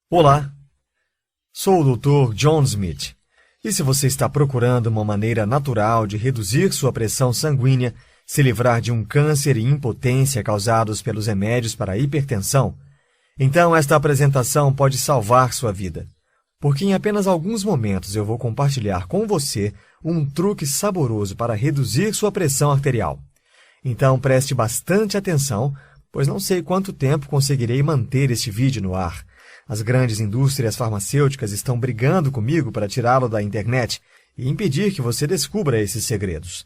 Olá, sou o Dr. John Smith, e se você está procurando uma maneira natural de reduzir sua pressão sanguínea, se livrar de um câncer e impotência causados pelos remédios para a hipertensão, então esta apresentação pode salvar sua vida, porque em apenas alguns momentos eu vou compartilhar com você um truque saboroso para reduzir sua pressão arterial. Então preste bastante atenção, pois não sei quanto tempo conseguirei manter este vídeo no ar. As grandes indústrias farmacêuticas estão brigando comigo para tirá-lo da internet e impedir que você descubra esses segredos.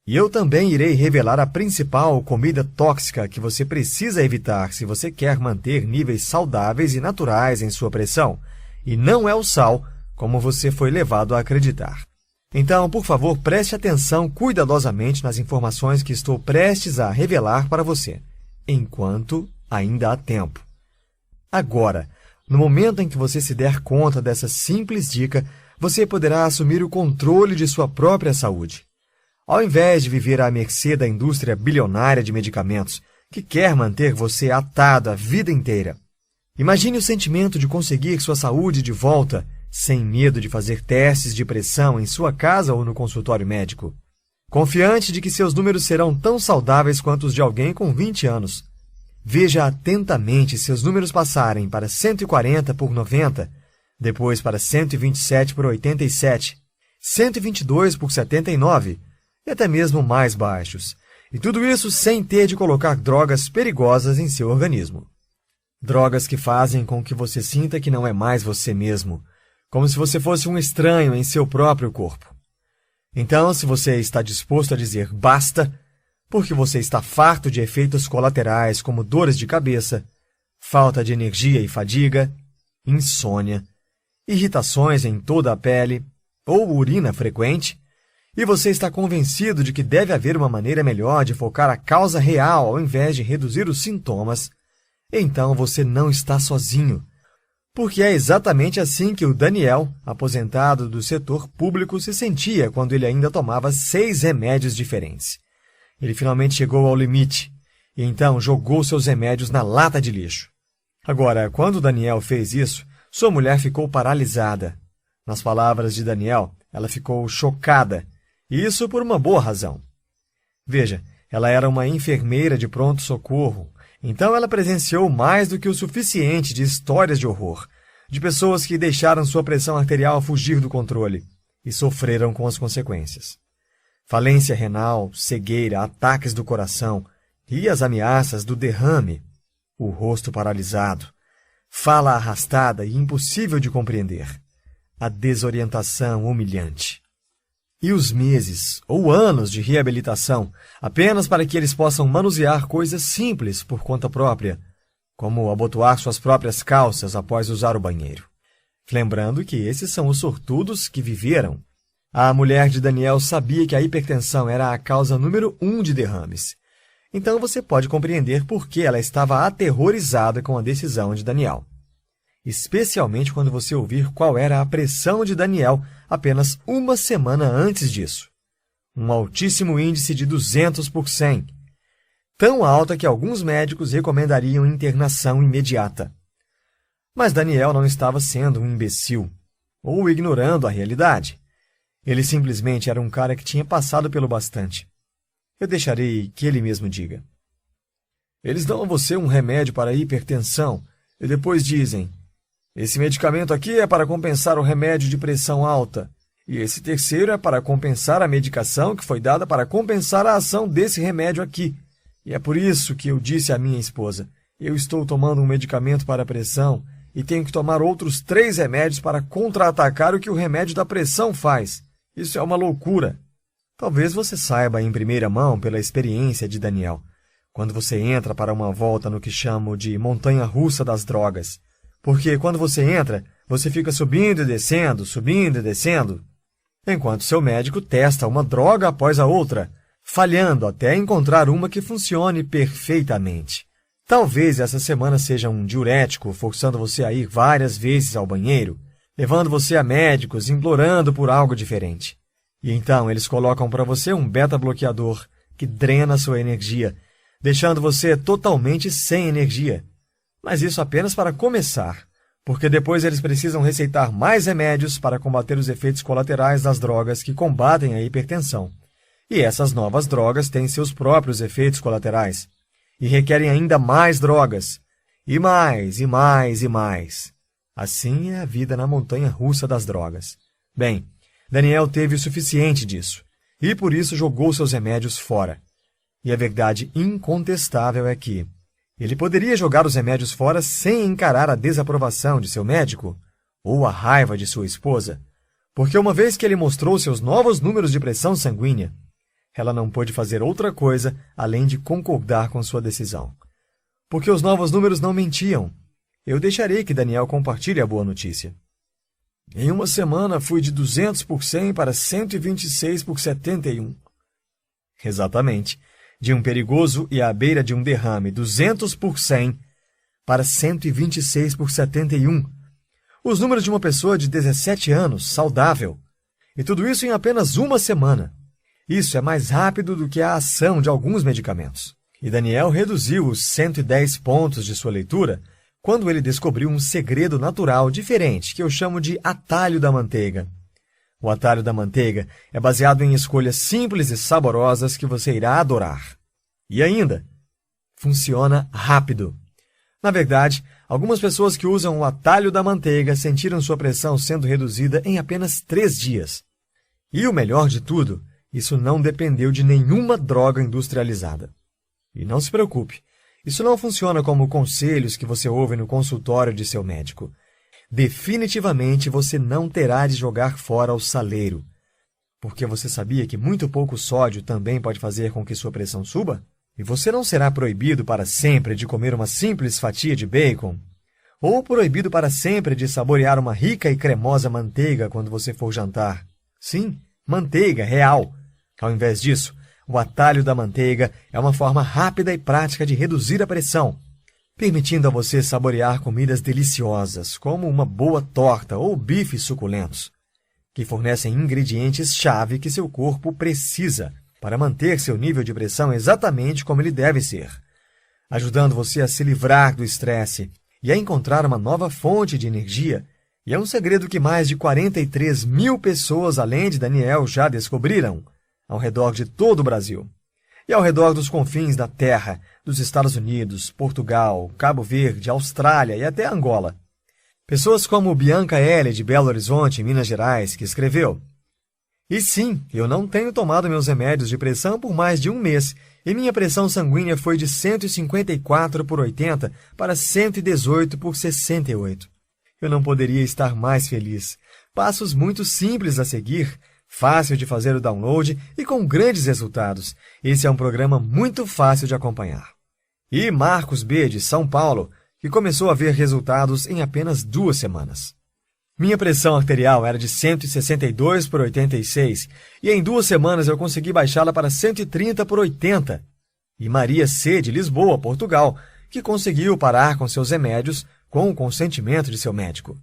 E eu também irei revelar a principal comida tóxica que você precisa evitar se você quer manter níveis saudáveis e naturais em sua pressão. E não é o sal, como você foi levado a acreditar. Então, por favor, preste atenção cuidadosamente nas informações que estou prestes a revelar para você, enquanto ainda há tempo. Agora, no momento em que você se der conta dessa simples dica, você poderá assumir o controle de sua própria saúde. Ao invés de viver à mercê da indústria bilionária de medicamentos, que quer manter você atado a vida inteira. Imagine o sentimento de conseguir sua saúde de volta, sem medo de fazer testes de pressão em sua casa ou no consultório médico. Confiante de que seus números serão tão saudáveis quanto os de alguém com 20 anos. Veja atentamente seus números passarem para 140 por 90, depois para 127 por 87, 122 por 79 e até mesmo mais baixos. E tudo isso sem ter de colocar drogas perigosas em seu organismo. Drogas que fazem com que você sinta que não é mais você mesmo, como se você fosse um estranho em seu próprio corpo. Então, se você está disposto a dizer basta, porque você está farto de efeitos colaterais como dores de cabeça, falta de energia e fadiga, insônia, irritações em toda a pele ou urina frequente, e você está convencido de que deve haver uma maneira melhor de focar a causa real ao invés de reduzir os sintomas, então você não está sozinho, porque é exatamente assim que o Daniel, aposentado do setor público, se sentia quando ele ainda tomava 6 remédios diferentes. Ele finalmente chegou ao limite, e então jogou seus remédios na lata de lixo. Agora, quando Daniel fez isso, sua mulher ficou paralisada. Nas palavras de Daniel, ela ficou chocada, e isso por uma boa razão. Veja, ela era uma enfermeira de pronto-socorro, então ela presenciou mais do que o suficiente de histórias de horror, de pessoas que deixaram sua pressão arterial fugir do controle e sofreram com as consequências. Falência renal, cegueira, ataques do coração e as ameaças do derrame, o rosto paralisado, fala arrastada e impossível de compreender, a desorientação humilhante. E os meses ou anos de reabilitação apenas para que eles possam manusear coisas simples por conta própria, como abotoar suas próprias calças após usar o banheiro. Lembrando que esses são os sortudos que viveram. A mulher de Daniel sabia que a hipertensão era a causa número 1 de derrames. Então você pode compreender por que ela estava aterrorizada com a decisão de Daniel. Especialmente quando você ouvir qual era a pressão de Daniel apenas uma semana antes disso. Um altíssimo índice de 200 por 100. Tão alta que alguns médicos recomendariam internação imediata. Mas Daniel não estava sendo um imbecil, ou ignorando a realidade. Ele simplesmente era um cara que tinha passado pelo bastante. Eu deixarei que ele mesmo diga. Eles dão a você um remédio para a hipertensão e depois dizem: esse medicamento aqui é para compensar o remédio de pressão alta, e esse terceiro é para compensar a medicação que foi dada para compensar a ação desse remédio aqui. E é por isso que eu disse à minha esposa: eu estou tomando um medicamento para a pressão e tenho que tomar outros 3 remédios para contra-atacar o que o remédio da pressão faz. Isso é uma loucura. Talvez você saiba em primeira mão pela experiência de Daniel, quando você entra para uma volta no que chamo de montanha-russa das drogas. Porque quando você entra, você fica subindo e descendo, enquanto seu médico testa uma droga após a outra, falhando até encontrar uma que funcione perfeitamente. Talvez essa semana seja um diurético, forçando você a ir várias vezes ao banheiro, levando você a médicos, implorando por algo diferente. E então eles colocam para você um beta-bloqueador que drena sua energia, deixando você totalmente sem energia. Mas isso apenas para começar, porque depois eles precisam receitar mais remédios para combater os efeitos colaterais das drogas que combatem a hipertensão. E essas novas drogas têm seus próprios efeitos colaterais e requerem ainda mais drogas, e mais, e mais, e mais. Assim é a vida na montanha-russa das drogas. Bem, Daniel teve o suficiente disso, e por isso jogou seus remédios fora. E a verdade incontestável é que ele poderia jogar os remédios fora sem encarar a desaprovação de seu médico ou a raiva de sua esposa, porque uma vez que ele mostrou seus novos números de pressão sanguínea, ela não pôde fazer outra coisa além de concordar com sua decisão. Porque os novos números não mentiam. Eu deixarei que Daniel compartilhe a boa notícia. Em uma semana, fui de 200 por 100 para 126 por 71. Exatamente. De um perigoso e à beira de um derrame 200 por 100 para 126 por 71. Os números de uma pessoa de 17 anos, saudável. E tudo isso em apenas uma semana. Isso é mais rápido do que a ação de alguns medicamentos. E Daniel reduziu os 110 pontos de sua leitura quando ele descobriu um segredo natural diferente que eu chamo de atalho da manteiga. O atalho da manteiga é baseado em escolhas simples e saborosas que você irá adorar. E ainda, funciona rápido. Na verdade, algumas pessoas que usam o atalho da manteiga sentiram sua pressão sendo reduzida em apenas 3 dias. E o melhor de tudo, isso não dependeu de nenhuma droga industrializada. E não se preocupe, isso não funciona como conselhos que você ouve no consultório de seu médico. Definitivamente você não terá de jogar fora o saleiro. Porque você sabia que muito pouco sódio também pode fazer com que sua pressão suba? E você não será proibido para sempre de comer uma simples fatia de bacon? Ou proibido para sempre de saborear uma rica e cremosa manteiga quando você for jantar? Sim, manteiga real. Ao invés disso, o atalho da manteiga é uma forma rápida e prática de reduzir a pressão, permitindo a você saborear comidas deliciosas, como uma boa torta ou bifes suculentos, que fornecem ingredientes-chave que seu corpo precisa para manter seu nível de pressão exatamente como ele deve ser, ajudando você a se livrar do estresse e a encontrar uma nova fonte de energia. E é um segredo que mais de 43 mil pessoas, além de Daniel, já descobriram, ao redor de todo o Brasil, e ao redor dos confins da Terra, dos Estados Unidos, Portugal, Cabo Verde, Austrália e até Angola. Pessoas como Bianca L., de Belo Horizonte, Minas Gerais, que escreveu: E sim, eu não tenho tomado meus remédios de pressão por mais de um mês, e minha pressão sanguínea foi de 154 por 80 para 118 por 68. Eu não poderia estar mais feliz. Passos muito simples a seguir, fácil de fazer o download e com grandes resultados. Esse é um programa muito fácil de acompanhar. E Marcos B., de São Paulo, que começou a ver resultados em apenas 2 semanas. Minha pressão arterial era de 162 por 86 e em 2 semanas eu consegui baixá-la para 130 por 80. E Maria C., de Lisboa, Portugal, que conseguiu parar com seus remédios com o consentimento de seu médico.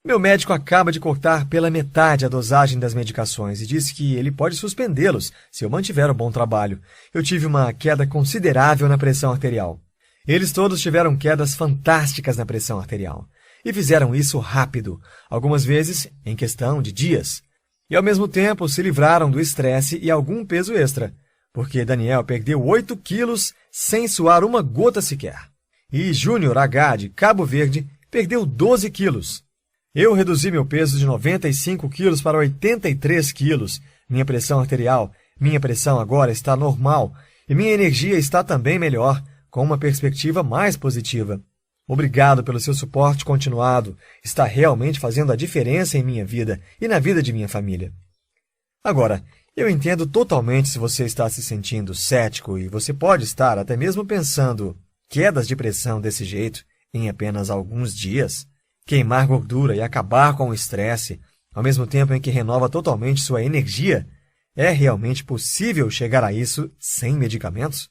Meu médico acaba de cortar pela metade a dosagem das medicações e disse que ele pode suspendê-los se eu mantiver um bom trabalho. Eu tive uma queda considerável na pressão arterial. Eles todos tiveram quedas fantásticas na pressão arterial. E fizeram isso rápido, algumas vezes em questão de dias. E ao mesmo tempo se livraram do estresse e algum peso extra, porque Daniel perdeu 8 quilos sem suar uma gota sequer. E Júnior H., de Cabo Verde, perdeu 12 quilos. Eu reduzi meu peso de 95 quilos para 83 quilos. Minha pressão arterial, minha pressão agora está normal e minha energia está também melhor, com uma perspectiva mais positiva. Obrigado pelo seu suporte continuado. Está realmente fazendo a diferença em minha vida e na vida de minha família. Agora, eu entendo totalmente se você está se sentindo cético e você pode estar até mesmo pensando quedas de pressão desse jeito em apenas alguns dias. Queimar gordura e acabar com o estresse, ao mesmo tempo em que renova totalmente sua energia, é realmente possível chegar a isso sem medicamentos?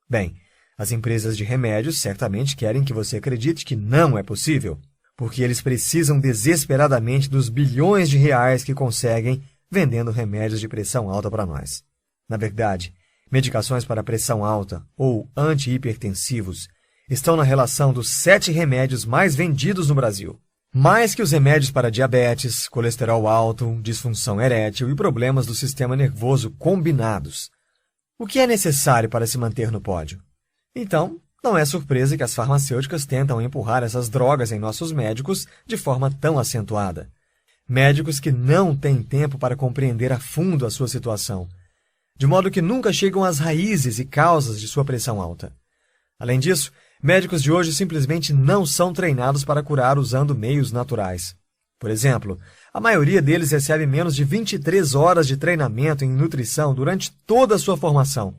Bem, as empresas de remédios certamente querem que você acredite que não é possível, porque eles precisam desesperadamente dos bilhões de reais que conseguem vendendo remédios de pressão alta para nós. Na verdade, medicações para pressão alta ou antihipertensivos estão na relação dos 7 remédios mais vendidos no Brasil. Mais que os remédios para diabetes, colesterol alto, disfunção erétil e problemas do sistema nervoso combinados. O que é necessário para se manter no pódio? Então, não é surpresa que as farmacêuticas tentam empurrar essas drogas em nossos médicos de forma tão acentuada. Médicos que não têm tempo para compreender a fundo a sua situação, de modo que nunca chegam às raízes e causas de sua pressão alta. Além disso, médicos de hoje simplesmente não são treinados para curar usando meios naturais. Por exemplo, a maioria deles recebe menos de 23 horas de treinamento em nutrição durante toda a sua formação.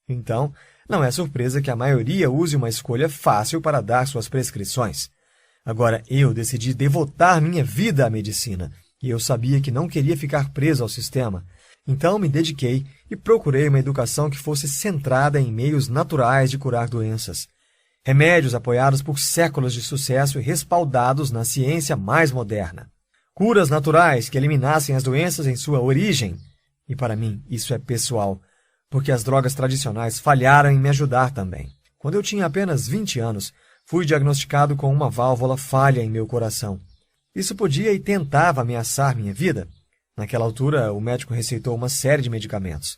Então, não é surpresa que a maioria use uma escolha fácil para dar suas prescrições. Agora, eu decidi devotar minha vida à medicina, e eu sabia que não queria ficar preso ao sistema. Então, me dediquei e procurei uma educação que fosse centrada em meios naturais de curar doenças. Remédios apoiados por séculos de sucesso e respaldados na ciência mais moderna. Curas naturais que eliminassem as doenças em sua origem. E para mim, isso é pessoal, porque as drogas tradicionais falharam em me ajudar também. Quando eu tinha apenas 20 anos, fui diagnosticado com uma válvula falha em meu coração. Isso podia e tentava ameaçar minha vida. Naquela altura, o médico receitou uma série de medicamentos.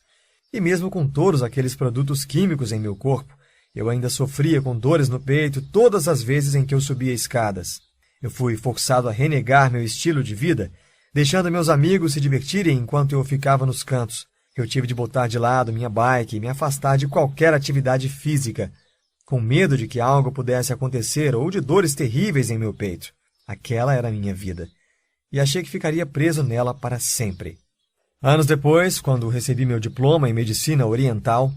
E mesmo com todos aqueles produtos químicos em meu corpo, eu ainda sofria com dores no peito todas as vezes em que eu subia escadas. Eu fui forçado a renegar meu estilo de vida, deixando meus amigos se divertirem enquanto eu ficava nos cantos. Eu tive de botar de lado minha bike e me afastar de qualquer atividade física, com medo de que algo pudesse acontecer ou de dores terríveis em meu peito. Aquela era a minha vida, e achei que ficaria preso nela para sempre. Anos depois, quando recebi meu diploma em medicina oriental,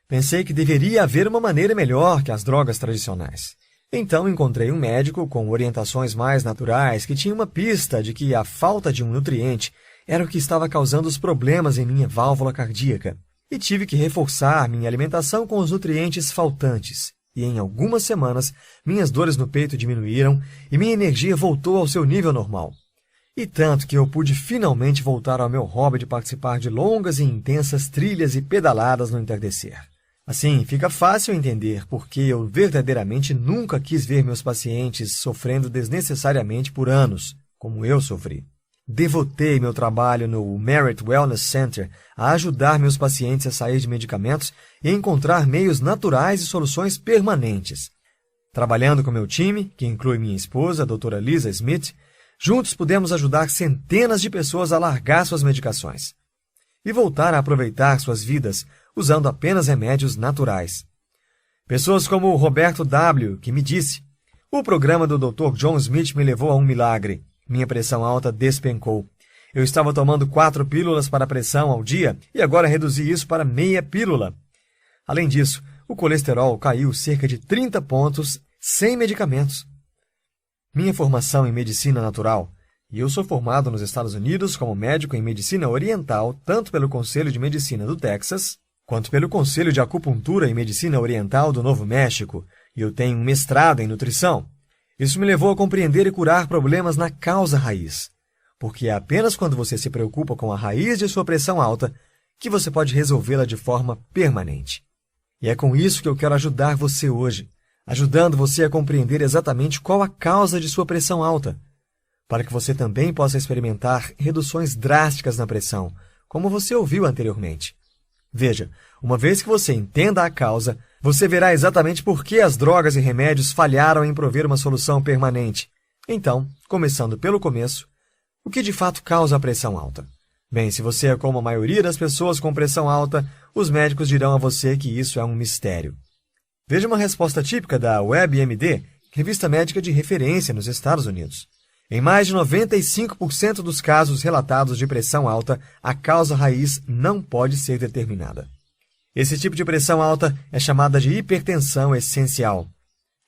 pensei que deveria haver uma maneira melhor que as drogas tradicionais. Então encontrei um médico com orientações mais naturais que tinha uma pista de que a falta de um nutriente era o que estava causando os problemas em minha válvula cardíaca. E tive que reforçar minha alimentação com os nutrientes faltantes. E em algumas semanas, minhas dores no peito diminuíram e minha energia voltou ao seu nível normal. E tanto que eu pude finalmente voltar ao meu hobby de participar de longas e intensas trilhas e pedaladas no entardecer. Assim, fica fácil entender por que eu verdadeiramente nunca quis ver meus pacientes sofrendo desnecessariamente por anos, como eu sofri. Devotei meu trabalho no Merit Wellness Center a ajudar meus pacientes a sair de medicamentos e encontrar meios naturais e soluções permanentes. Trabalhando com meu time, que inclui minha esposa, a doutora Lisa Smith, juntos pudemos ajudar centenas de pessoas a largar suas medicações e voltar a aproveitar suas vidas usando apenas remédios naturais. Pessoas como o Roberto W., que me disse: "O programa do Dr. John Smith me levou a um milagre. Minha pressão alta despencou. Eu estava tomando 4 pílulas para a pressão ao dia e agora reduzi isso para meia pílula. Além disso, o colesterol caiu cerca de 30 pontos sem medicamentos." Minha formação em medicina natural, e eu sou formado nos Estados Unidos como médico em medicina oriental, tanto pelo Conselho de Medicina do Texas, quanto pelo Conselho de Acupuntura e Medicina Oriental do Novo México, e eu tenho um mestrado em nutrição. Isso me levou a compreender e curar problemas na causa raiz, porque é apenas quando você se preocupa com a raiz de sua pressão alta que você pode resolvê-la de forma permanente. E é com isso que eu quero ajudar você hoje, ajudando você a compreender exatamente qual a causa de sua pressão alta, para que você também possa experimentar reduções drásticas na pressão, como você ouviu anteriormente. Veja, uma vez que você entenda a causa, você verá exatamente por que as drogas e remédios falharam em prover uma solução permanente. Então, começando pelo começo, o que de fato causa a pressão alta? Bem, se você é como a maioria das pessoas com pressão alta, os médicos dirão a você que isso é um mistério. Veja uma resposta típica da WebMD, revista médica de referência nos Estados Unidos. Em mais de 95% dos casos relatados de pressão alta, a causa raiz não pode ser determinada. Esse tipo de pressão alta é chamada de hipertensão essencial.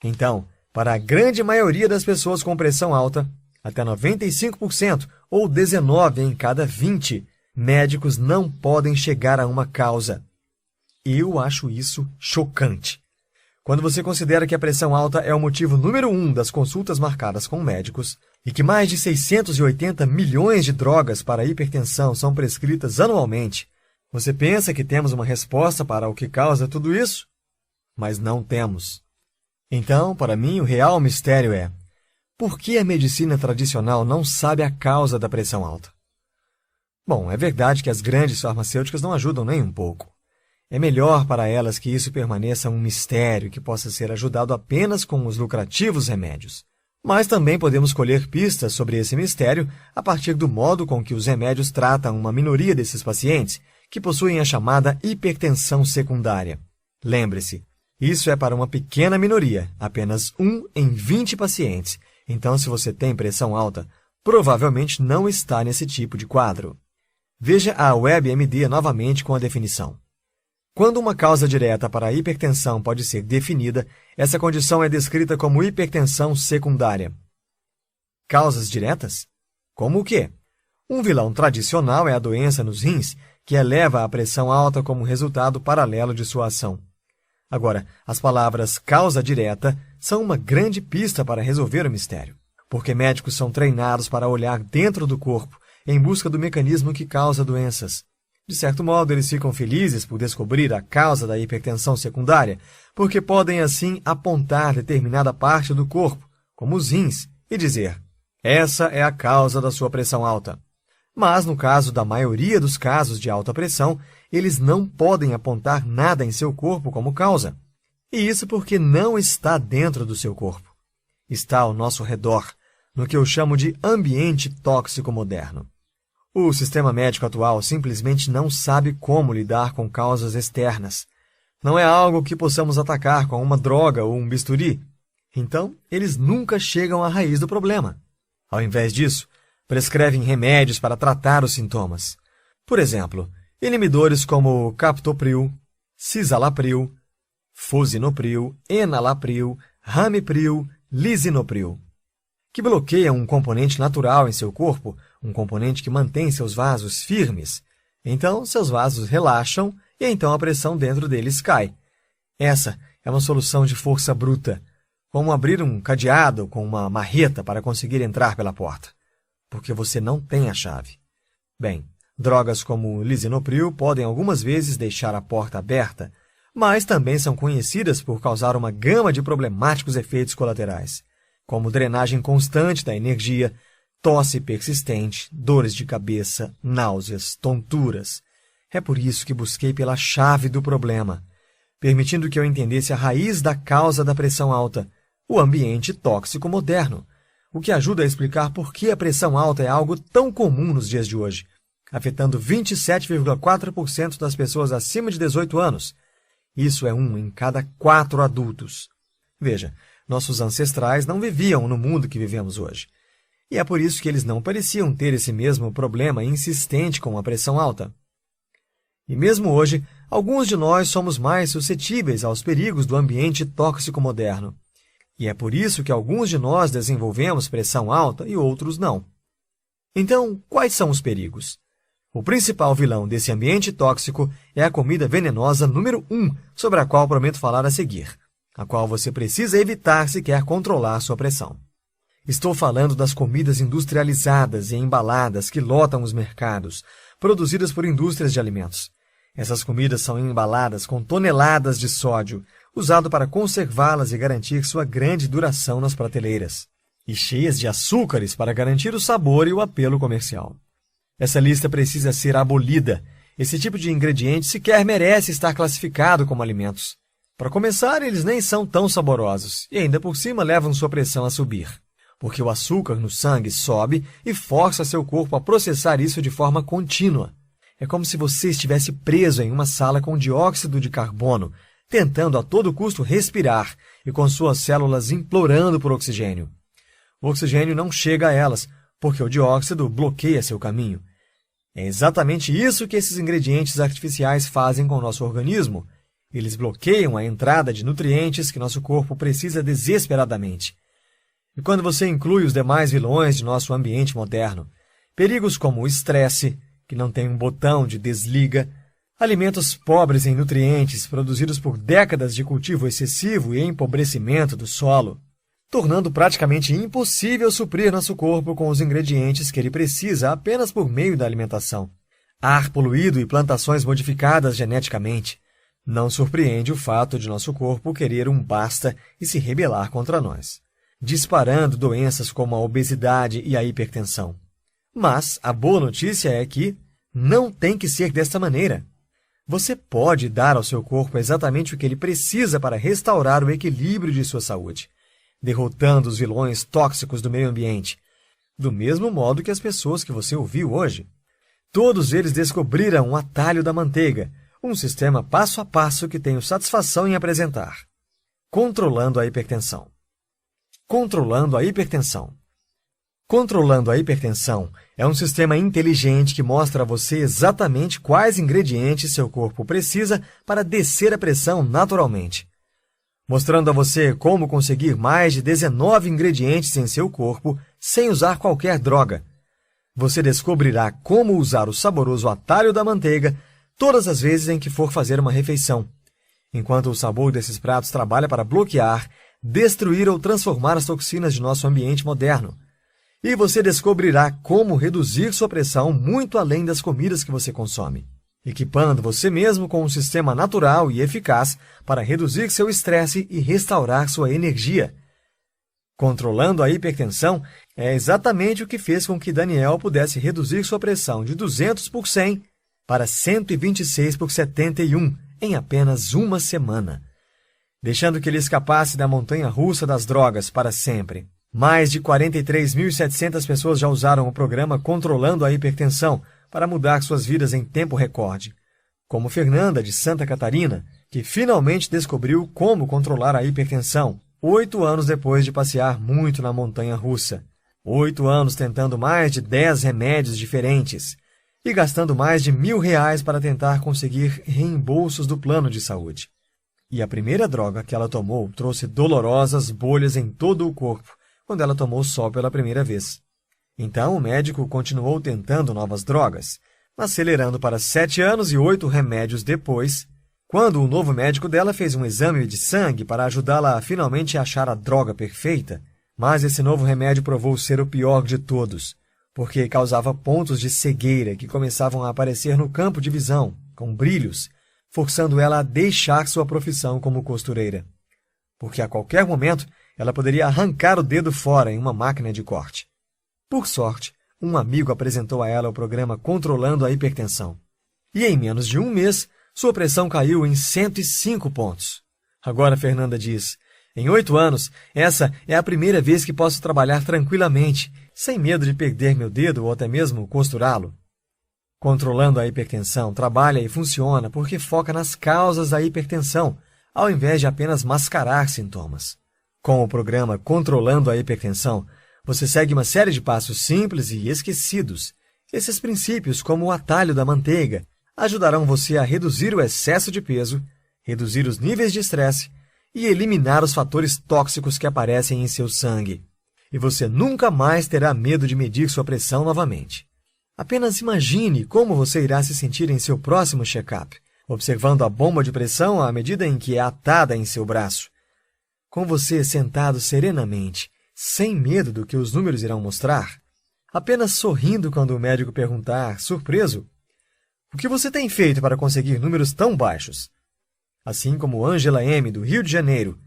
Então, para a grande maioria das pessoas com pressão alta, até 95%, ou 19 em cada 20, médicos não podem chegar a uma causa. Eu acho isso chocante. Quando você considera que a pressão alta é o motivo número 1 das consultas marcadas com médicos e que mais de 680 milhões de drogas para a hipertensão são prescritas anualmente, você pensa que temos uma resposta para o que causa tudo isso? Mas não temos. Então, para mim, o real mistério é: Por que a medicina tradicional não sabe a causa da pressão alta? Bom, é verdade que as grandes farmacêuticas não ajudam nem um pouco. É melhor para elas que isso permaneça um mistério que possa ser ajudado apenas com os lucrativos remédios. Mas também podemos colher pistas sobre esse mistério a partir do modo com que os remédios tratam uma minoria desses pacientes que possuem a chamada hipertensão secundária. Lembre-se, isso é para uma pequena minoria, apenas 1 em 20 pacientes. Então, se você tem pressão alta, provavelmente não está nesse tipo de quadro. Veja a WebMD novamente com a definição. Quando uma causa direta para a hipertensão pode ser definida, essa condição é descrita como hipertensão secundária. Causas diretas? Como o quê? Um vilão tradicional é a doença nos rins, que eleva a pressão alta como resultado paralelo de sua ação. Agora, as palavras causa direta são uma grande pista para resolver o mistério, porque médicos são treinados para olhar dentro do corpo em busca do mecanismo que causa doenças. De certo modo, eles ficam felizes por descobrir a causa da hipertensão secundária, porque podem assim apontar determinada parte do corpo, como os rins, e dizer: essa é a causa da sua pressão alta. Mas, no caso da maioria dos casos de alta pressão, eles não podem apontar nada em seu corpo como causa. E isso porque não está dentro do seu corpo. Está ao nosso redor, no que eu chamo de ambiente tóxico moderno. O sistema médico atual simplesmente não sabe como lidar com causas externas. Não é algo que possamos atacar com uma droga ou um bisturi. Então, eles nunca chegam à raiz do problema. Ao invés disso, prescrevem remédios para tratar os sintomas. Por exemplo, inibidores como captopril, cisalapryl, fosinopril, enalapril, ramipril, lisinopril, que bloqueiam um componente natural em seu corpo, um componente que mantém seus vasos firmes. Então, seus vasos relaxam e então a pressão dentro deles cai. Essa é uma solução de força bruta, como abrir um cadeado com uma marreta para conseguir entrar pela porta, porque você não tem a chave. Bem, drogas como lisinopril podem algumas vezes deixar a porta aberta, mas também são conhecidas por causar uma gama de problemáticos efeitos colaterais, como drenagem constante da energia, tosse persistente, dores de cabeça, náuseas, tonturas. É por isso que busquei pela chave do problema, permitindo que eu entendesse a raiz da causa da pressão alta, o ambiente tóxico moderno, o que ajuda a explicar por que a pressão alta é algo tão comum nos dias de hoje, afetando 27,4% das pessoas acima de 18 anos. Isso é 1 em cada 4 adultos. Veja, nossos ancestrais não viviam no mundo que vivemos hoje. E é por isso que eles não pareciam ter esse mesmo problema insistente com a pressão alta. E mesmo hoje, alguns de nós somos mais suscetíveis aos perigos do ambiente tóxico moderno. E é por isso que alguns de nós desenvolvemos pressão alta e outros não. Então, quais são os perigos? O principal vilão desse ambiente tóxico é a comida venenosa número 1, sobre a qual prometo falar a seguir, a qual você precisa evitar se quer controlar sua pressão. Estou falando das comidas industrializadas e embaladas que lotam os mercados, produzidas por indústrias de alimentos. Essas comidas são embaladas com toneladas de sódio, usado para conservá-las e garantir sua grande duração nas prateleiras, e cheias de açúcares para garantir o sabor e o apelo comercial. Essa lista precisa ser abolida. Esse tipo de ingrediente sequer merece estar classificado como alimentos. Para começar, eles nem são tão saborosos, e ainda por cima levam sua pressão a subir, porque o açúcar no sangue sobe e força seu corpo a processar isso de forma contínua. É como se você estivesse preso em uma sala com dióxido de carbono, tentando a todo custo respirar e com suas células implorando por oxigênio. O oxigênio não chega a elas, porque o dióxido bloqueia seu caminho. É exatamente isso que esses ingredientes artificiais fazem com o nosso organismo. Eles bloqueiam a entrada de nutrientes que nosso corpo precisa desesperadamente. E quando você inclui os demais vilões de nosso ambiente moderno, perigos como o estresse, que não tem um botão de desliga, alimentos pobres em nutrientes produzidos por décadas de cultivo excessivo e empobrecimento do solo, tornando praticamente impossível suprir nosso corpo com os ingredientes que ele precisa apenas por meio da alimentação. Ar poluído e plantações modificadas geneticamente. Não surpreende o fato de nosso corpo querer um basta e se rebelar contra nós. disparando doenças como a obesidade e a hipertensão. Mas a boa notícia é que não tem que ser desta maneira. Você pode dar ao seu corpo exatamente o que ele precisa para restaurar o equilíbrio de sua saúde, derrotando os vilões tóxicos do meio ambiente, do mesmo modo que as pessoas que você ouviu hoje. Todos eles descobriram um atalho da manteiga, um sistema passo a passo que tenho satisfação em apresentar. Controlando a hipertensão. Controlando a hipertensão. Controlando a hipertensão é um sistema inteligente que mostra a você exatamente quais ingredientes seu corpo precisa para descer a pressão naturalmente, mostrando a você como conseguir mais de 19 ingredientes em seu corpo sem usar qualquer droga. Você descobrirá como usar o saboroso atalho da manteiga todas as vezes em que for fazer uma refeição, enquanto o sabor desses pratos trabalha para bloquear, destruir ou transformar as toxinas de nosso ambiente moderno. E você descobrirá como reduzir sua pressão muito além das comidas que você consome, equipando você mesmo com um sistema natural e eficaz para reduzir seu estresse e restaurar sua energia. Controlando a hipertensão é exatamente o que fez com que Daniel pudesse reduzir sua pressão de 200 por 100 para 126 por 71 em apenas uma semana, deixando que ele escapasse da montanha-russa das drogas para sempre. Mais de 43.700 pessoas já usaram o programa Controlando a Hipertensão para mudar suas vidas em tempo recorde, como Fernanda, de Santa Catarina, que finalmente descobriu como controlar a hipertensão, 8 anos depois de passear muito na montanha-russa. 8 anos tentando mais de 10 remédios diferentes e gastando mais de R$1.000 para tentar conseguir reembolsos do plano de saúde. E a primeira droga que ela tomou trouxe dolorosas bolhas em todo o corpo, quando ela tomou sol pela primeira vez. Então, o médico continuou tentando novas drogas, acelerando para 7 anos e 8 remédios depois, quando o novo médico dela fez um exame de sangue para ajudá-la a finalmente achar a droga perfeita. Mas esse novo remédio provou ser o pior de todos, porque causava pontos de cegueira que começavam a aparecer no campo de visão, com brilhos, forçando ela a deixar sua profissão como costureira. Porque a qualquer momento ela poderia arrancar o dedo fora em uma máquina de corte. Por sorte, um amigo apresentou a ela o programa Controlando a Hipertensão. E em menos de um mês, sua pressão caiu em 105 pontos. Agora Fernanda diz: em 8 anos, essa é a primeira vez que posso trabalhar tranquilamente, sem medo de perder meu dedo ou até mesmo costurá-lo. Controlando a hipertensão trabalha e funciona porque foca nas causas da hipertensão, ao invés de apenas mascarar sintomas. Com o programa Controlando a Hipertensão, você segue uma série de passos simples e esquecidos. Esses princípios, como o atalho da manteiga, ajudarão você a reduzir o excesso de peso, reduzir os níveis de estresse e eliminar os fatores tóxicos que aparecem em seu sangue. E você nunca mais terá medo de medir sua pressão novamente. Apenas imagine como você irá se sentir em seu próximo check-up, observando a bomba de pressão à medida em que é atada em seu braço. Com você sentado serenamente, sem medo do que os números irão mostrar, apenas sorrindo quando o médico perguntar, surpreso: o que você tem feito para conseguir números tão baixos? Assim como Angela M., do Rio de Janeiro.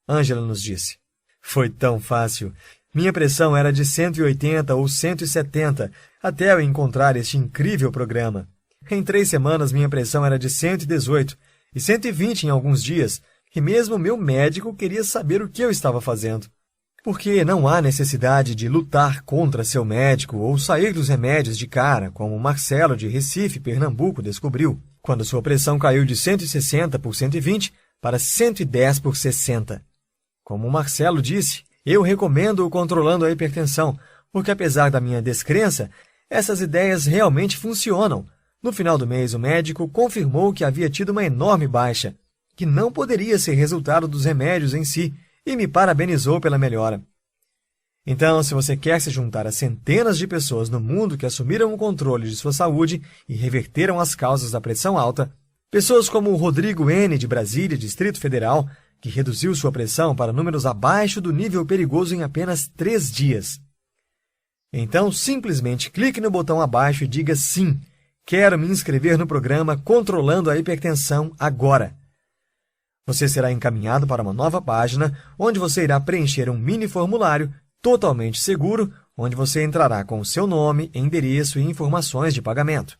Angela nos disse: foi tão fácil. Minha pressão era de 180 ou 170, até eu encontrar este incrível programa. Em 3 semanas, minha pressão era de 118 e 120 em alguns dias, e mesmo meu médico queria saber o que eu estava fazendo. Porque não há necessidade de lutar contra seu médico ou sair dos remédios de cara, como Marcelo, de Recife, Pernambuco, descobriu, quando sua pressão caiu de 160 por 120 para 110 por 60. Como Marcelo disse, eu recomendo o Controlando a Hipertensão, porque apesar da minha descrença, essas ideias realmente funcionam. No final do mês, o médico confirmou que havia tido uma enorme baixa, que não poderia ser resultado dos remédios em si, e me parabenizou pela melhora. Então, se você quer se juntar a centenas de pessoas no mundo que assumiram o controle de sua saúde e reverteram as causas da pressão alta, pessoas como o Rodrigo N., de Brasília, Distrito Federal, que reduziu sua pressão para números abaixo do nível perigoso em apenas 3 dias. Então, simplesmente clique no botão abaixo e diga sim, quero me inscrever no programa Controlando a Hipertensão agora. Você será encaminhado para uma nova página, onde você irá preencher um mini formulário totalmente seguro, onde você entrará com o seu nome, endereço e informações de pagamento.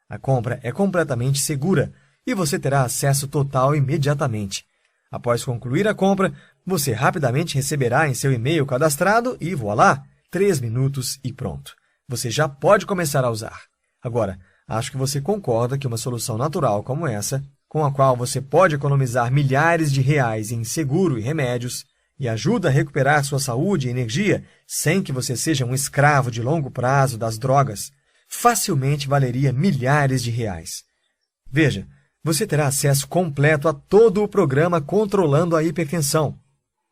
A compra é completamente segura e você terá acesso total imediatamente. Após concluir a compra, você rapidamente receberá em seu e-mail cadastrado e voilá, 3 minutos e pronto. Você já pode começar a usar. Agora, acho que você concorda que uma solução natural como essa, com a qual você pode economizar milhares de reais em seguro e remédios, e ajuda a recuperar sua saúde e energia sem que você seja um escravo de longo prazo das drogas, facilmente valeria milhares de reais. Veja, você terá acesso completo a todo o programa Controlando a Hipertensão.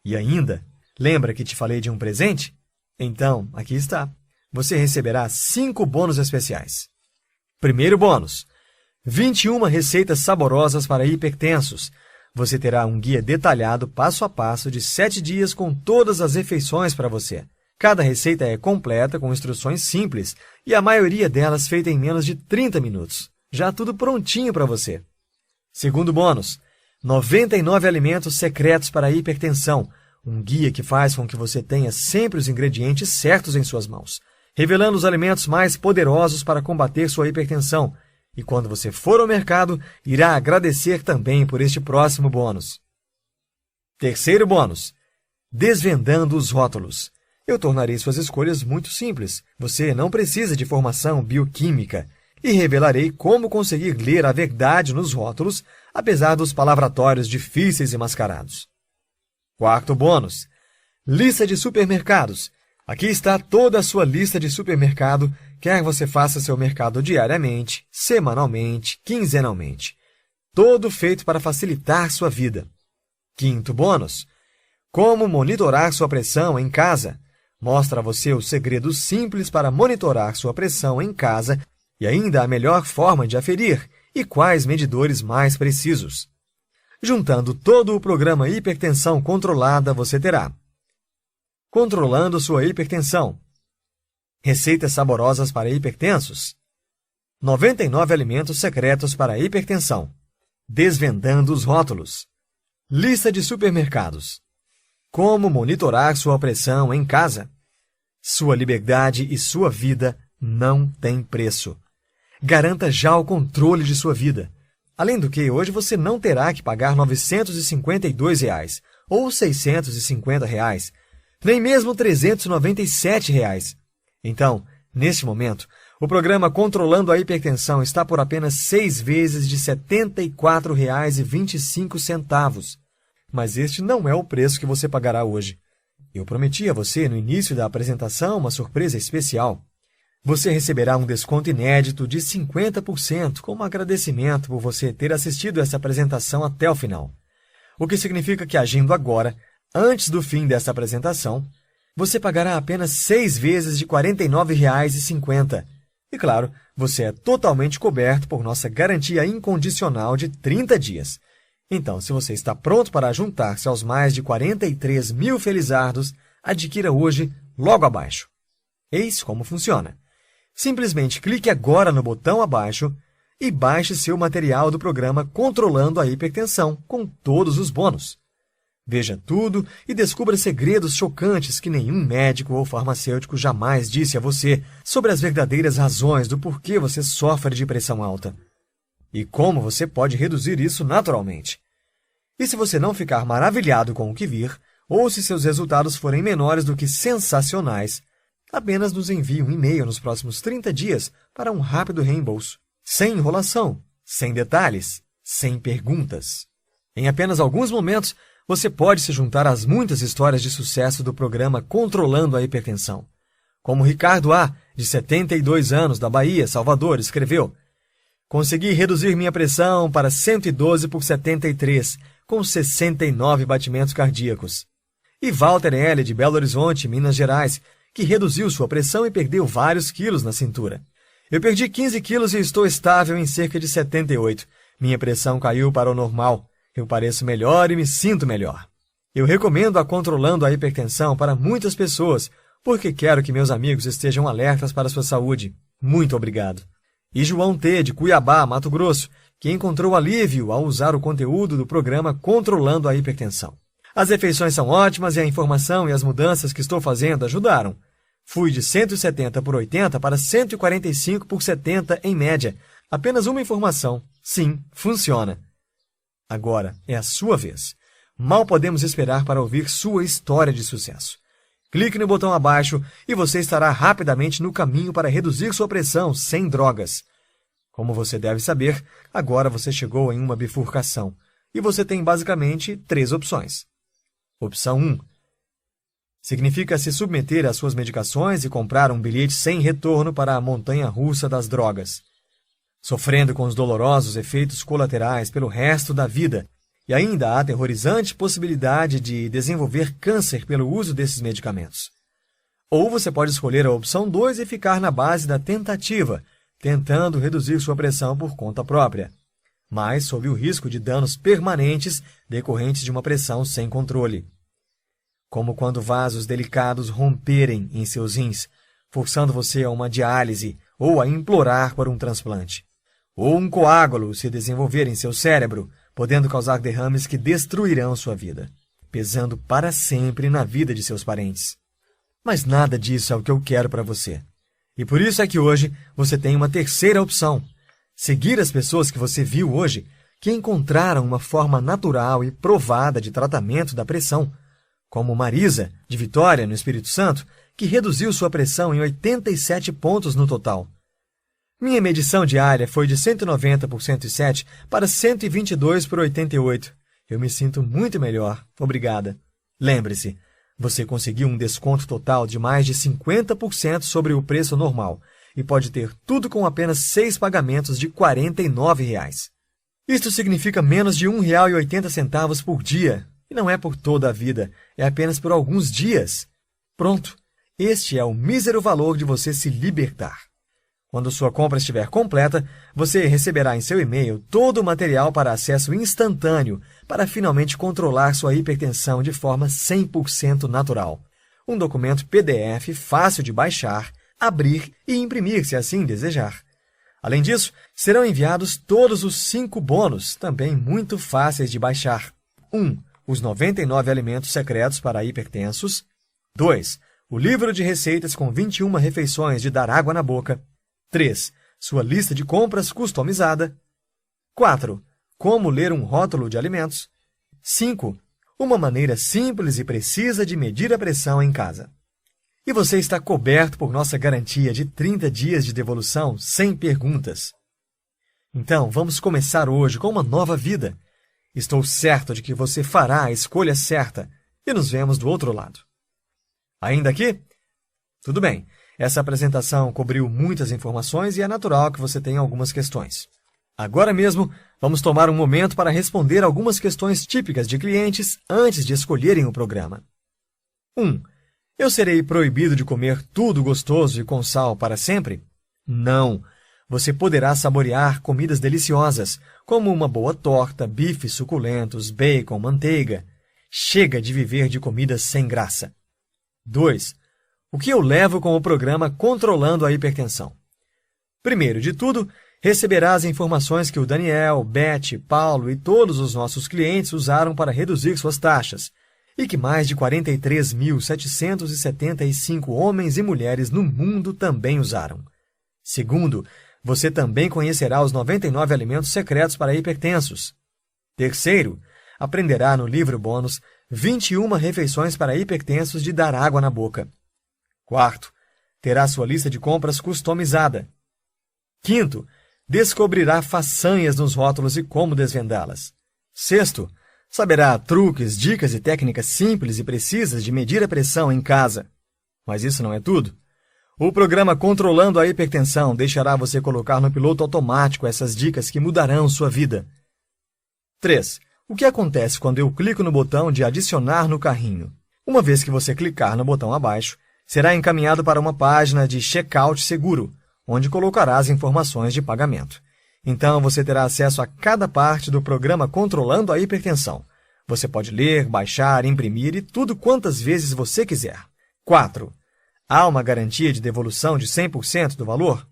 E ainda, lembra que te falei de um presente? Então, aqui está. Você receberá 5 bônus especiais. Primeiro bônus: 21 receitas saborosas para hipertensos. Você terá um guia detalhado passo a passo de 7 dias com todas as refeições para você. Cada receita é completa com instruções simples e a maioria delas feita em menos de 30 minutos. Já tudo prontinho para você. Segundo bônus: 99 alimentos secretos para a hipertensão. Um guia que faz com que você tenha sempre os ingredientes certos em suas mãos, revelando os alimentos mais poderosos para combater sua hipertensão. E quando você for ao mercado, irá agradecer também por este próximo bônus. Terceiro bônus: desvendando os rótulos. Eu tornarei suas escolhas muito simples. Você não precisa de formação bioquímica. E revelarei como conseguir ler a verdade nos rótulos, apesar dos palavratórios difíceis e mascarados. Quarto bônus: lista de supermercados. Aqui está toda a sua lista de supermercado, quer você faça seu mercado diariamente, semanalmente, quinzenalmente. Todo feito para facilitar sua vida. Quinto bônus: como monitorar sua pressão em casa. Mostra a você os segredos simples para monitorar sua pressão em casa e ainda a melhor forma de aferir e quais medidores mais precisos. Juntando todo o programa Hipertensão Controlada, você terá: controlando sua hipertensão, receitas saborosas para hipertensos, 99 alimentos secretos para a hipertensão, desvendando os rótulos, lista de supermercados, como monitorar sua pressão em casa. Sua liberdade e sua vida não têm preço. Garanta já o controle de sua vida. Além do que, hoje você não terá que pagar R$ 952 ou R$ 650, nem mesmo R$ 397. Então, neste momento, o programa Controlando a Hipertensão está por apenas 6 vezes de R$ 74,25. Mas este não é o preço que você pagará hoje. Eu prometi a você, no início da apresentação, uma surpresa especial. Você receberá um desconto inédito de 50% como agradecimento por você ter assistido essa apresentação até o final. O que significa que, agindo agora, antes do fim dessa apresentação, você pagará apenas 6 vezes de R$ 49,50. E, claro, você é totalmente coberto por nossa garantia incondicional de 30 dias. Então, se você está pronto para juntar-se aos mais de 43 mil felizardos, adquira hoje, logo abaixo. Eis como funciona. Simplesmente clique agora no botão abaixo e baixe seu material do programa Controlando a Hipertensão, com todos os bônus. Veja tudo e descubra segredos chocantes que nenhum médico ou farmacêutico jamais disse a você sobre as verdadeiras razões do porquê você sofre de pressão alta. E como você pode reduzir isso naturalmente. E se você não ficar maravilhado com o que vir, ou se seus resultados forem menores do que sensacionais, apenas nos envie um e-mail nos próximos 30 dias para um rápido reembolso. Sem enrolação, sem detalhes, sem perguntas. Em apenas alguns momentos, você pode se juntar às muitas histórias de sucesso do programa Controlando a Hipertensão. Como Ricardo A., de 72 anos, da Bahia, Salvador, escreveu: consegui reduzir minha pressão para 112 por 73, com 69 batimentos cardíacos. E Walter L., de Belo Horizonte, Minas Gerais, que reduziu sua pressão e perdeu vários quilos na cintura. Eu perdi 15 quilos e estou estável em cerca de 78. Minha pressão caiu para o normal. Eu pareço melhor e me sinto melhor. Eu recomendo a Controlando a Hipertensão para muitas pessoas, porque quero que meus amigos estejam alertas para a sua saúde. Muito obrigado. E João T., de Cuiabá, Mato Grosso, que encontrou alívio ao usar o conteúdo do programa Controlando a Hipertensão. As refeições são ótimas e a informação e as mudanças que estou fazendo ajudaram. Fui de 170 por 80 para 145 por 70 em média. Apenas uma informação. Sim, funciona. Agora é a sua vez. Mal podemos esperar para ouvir sua história de sucesso. Clique no botão abaixo e você estará rapidamente no caminho para reduzir sua pressão sem drogas. Como você deve saber, agora você chegou em uma bifurcação e você tem basicamente 3 opções. Opção 1. Significa se submeter às suas medicações e comprar um bilhete sem retorno para a montanha-russa das drogas, sofrendo com os dolorosos efeitos colaterais pelo resto da vida e ainda a aterrorizante possibilidade de desenvolver câncer pelo uso desses medicamentos. Ou você pode escolher a opção 2 e ficar na base da tentativa, tentando reduzir sua pressão por conta própria, mas sob o risco de danos permanentes decorrentes de uma pressão sem controle. Como quando vasos delicados romperem em seus rins, forçando você a uma diálise ou a implorar por um transplante. Ou um coágulo se desenvolver em seu cérebro, podendo causar derrames que destruirão sua vida, pesando para sempre na vida de seus parentes. Mas nada disso é o que eu quero para você. E por isso é que hoje você tem uma terceira opção. Seguir as pessoas que você viu hoje, que encontraram uma forma natural e provada de tratamento da pressão, como Marisa, de Vitória, no Espírito Santo, que reduziu sua pressão em 87 pontos no total. Minha medição diária foi de 190 por 107 para 122 por 88. Eu me sinto muito melhor. Obrigada. Lembre-se, você conseguiu um desconto total de mais de 50% sobre o preço normal e pode ter tudo com apenas 6 pagamentos de R$ 49. Isto significa menos de R$ 1,80 por dia. E não é por toda a vida, é apenas por alguns dias. Pronto, este é o mísero valor de você se libertar. Quando sua compra estiver completa, você receberá em seu e-mail todo o material para acesso instantâneo para finalmente controlar sua hipertensão de forma 100% natural. Um documento PDF fácil de baixar, abrir e imprimir se assim desejar. Além disso, serão enviados todos os 5 bônus, também muito fáceis de baixar. 1. Os 99 alimentos secretos para hipertensos. 2. O livro de receitas com 21 refeições de dar água na boca. 3. Sua lista de compras customizada. 4. Como ler um rótulo de alimentos. 5. Uma maneira simples e precisa de medir a pressão em casa. E você está coberto por nossa garantia de 30 dias de devolução sem perguntas. Então, vamos começar hoje com uma nova vida. Estou certo de que você fará a escolha certa e nos vemos do outro lado. Ainda aqui? Tudo bem, essa apresentação cobriu muitas informações e é natural que você tenha algumas questões. Agora mesmo, vamos tomar um momento para responder algumas questões típicas de clientes antes de escolherem o programa. 1. Eu serei proibido de comer tudo gostoso e com sal para sempre? Não! Você poderá saborear comidas deliciosas, como uma boa torta, bifes suculentos, bacon, manteiga. Chega de viver de comidas sem graça. 2. O que eu levo com o programa Controlando a Hipertensão? Primeiro de tudo, receberá as informações que o Daniel, Beth, Paulo e todos os nossos clientes usaram para reduzir suas taxas, e que mais de 43.775 homens e mulheres no mundo também usaram. Segundo, você também conhecerá os 99 alimentos secretos para hipertensos. Terceiro, aprenderá no livro bônus 21 refeições para hipertensos de dar água na boca. Quarto, terá sua lista de compras customizada. Quinto, descobrirá façanhas nos rótulos e como desvendá-las. Sexto, saberá truques, dicas e técnicas simples e precisas de medir a pressão em casa. Mas isso não é tudo. O programa Controlando a Hipertensão deixará você colocar no piloto automático essas dicas que mudarão sua vida. 3. O que acontece quando eu clico no botão de adicionar no carrinho? Uma vez que você clicar no botão abaixo, será encaminhado para uma página de checkout seguro, onde colocará as informações de pagamento. Então, você terá acesso a cada parte do programa Controlando a Hipertensão. Você pode ler, baixar, imprimir e tudo quantas vezes você quiser. 4. Há uma garantia de devolução de 100% do valor?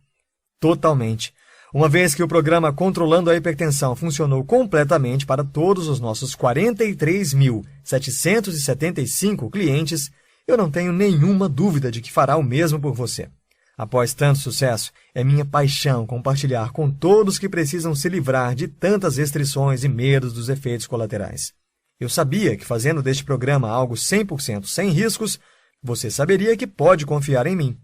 Totalmente. Uma vez que o programa Controlando a Hipertensão funcionou completamente para todos os nossos 43.775 clientes, eu não tenho nenhuma dúvida de que fará o mesmo por você. Após tanto sucesso, é minha paixão compartilhar com todos que precisam se livrar de tantas restrições e medos dos efeitos colaterais. Eu sabia que fazendo deste programa algo 100% sem riscos, você saberia que pode confiar em mim.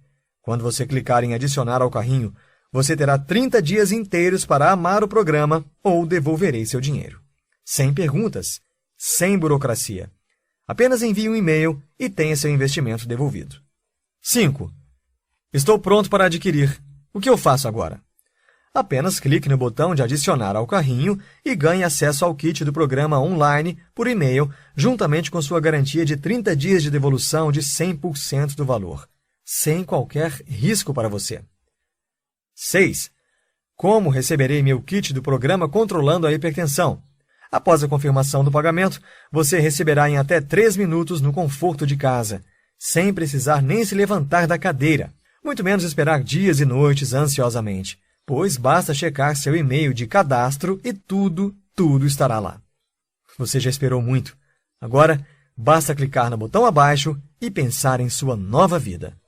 Quando você clicar em adicionar ao carrinho, você terá 30 dias inteiros para amar o programa ou devolverei seu dinheiro. Sem perguntas, sem burocracia. Apenas envie um e-mail e tenha seu investimento devolvido. 5. Estou pronto para adquirir. O que eu faço agora? Apenas clique no botão de adicionar ao carrinho e ganhe acesso ao kit do programa online por e-mail, juntamente com sua garantia de 30 dias de devolução de 100% do valor, sem qualquer risco para você. 6. Como receberei meu kit do programa Controlando a Hipertensão? Após a confirmação do pagamento, você receberá em até 3 minutos no conforto de casa, sem precisar nem se levantar da cadeira, muito menos esperar dias e noites ansiosamente, pois basta checar seu e-mail de cadastro e tudo estará lá. Você já esperou muito. Agora, basta clicar no botão abaixo e pensar em sua nova vida.